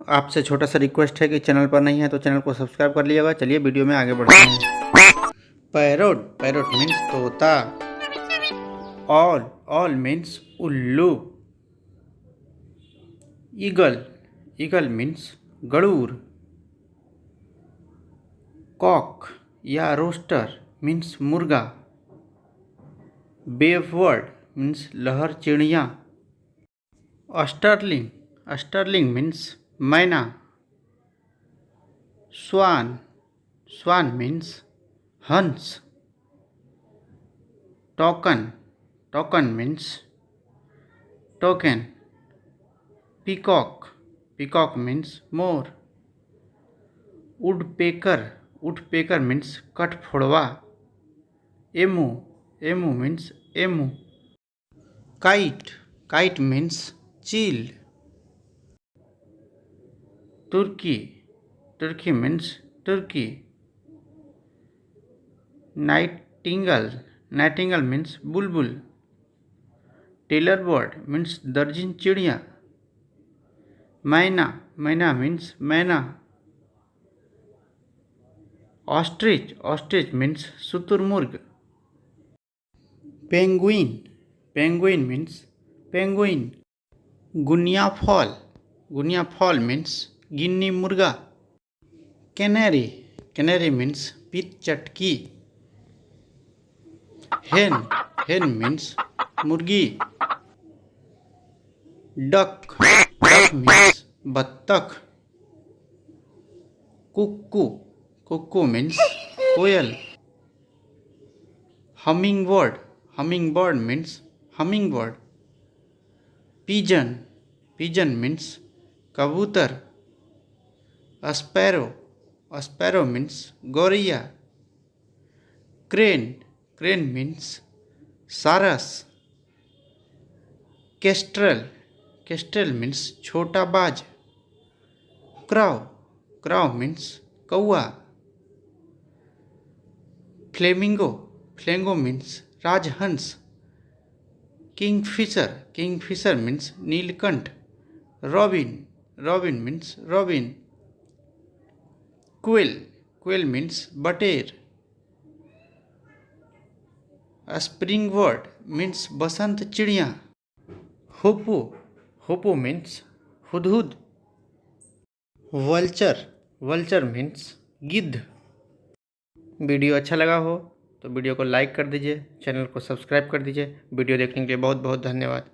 आपसे छोटा सा रिक्वेस्ट है कि चैनल पर नहीं है तो चैनल को सब्सक्राइब कर लीजिएगा। चलिए वीडियो में आगे बढ़ते हैं। पैरोट, पैरोट मीन्स तोता। ऑल मीन्स उल्लू। ईगल, ईगल मीन्स गरुड़। कॉक या रोस्टर मीन्स मुर्गा। बेवबर्ड मीन्स लहर चिड़िया। अस्टरलिंग, अस्टरलिंग मीन्स मैना। स्वान, स्वान मीन्स हंस। Toucan, toucan means toucan. Peacock, peacock means मोर। वुडपेकर, वुडपेकर मीन्स कठफोड़वा। Emu, emu means emu. Kite, kite means चील। Turkey, turkey means turkey. Nightingale, nightingale means बुलबुल। Tailor bird means दर्जन चिड़िया। Myna, myna means मैना। Ostrich, ostrich means शुतुरमुर्ग। Penguin, penguin means penguin. Guinea fowl, guinea fowl means गिन्नी मुर्गा। Canary, canary means पितचटकी। Hen, hen means मुर्गी। Duck, duck means बत्तख। कुक्कू, कुक्कू मीन्स कोयल। Hummingbird, hummingbird means hummingbird. Pigeon, pigeon means कबूतर। Sparrow, sparrow means गौरैया। Crane, crane means सारस। Kestrel, kestrel means छोटा बाज। Crow, crow means कौआ। Flamingo, flamingo means राजहंस। Kingfisher, kingfisher means नीलकंठ। Robin, robin means robin. Quill, quail means बटेर। Spring bird means बसंत चिड़िया। हुपू, हुपू मीन्स हुदहुद। वल्चर, वल्चर मीन्स गिद्ध। वीडियो अच्छा लगा हो तो वीडियो को लाइक कर दीजिए, चैनल को सब्सक्राइब कर दीजिए। वीडियो देखने के लिए बहुत बहुत धन्यवाद।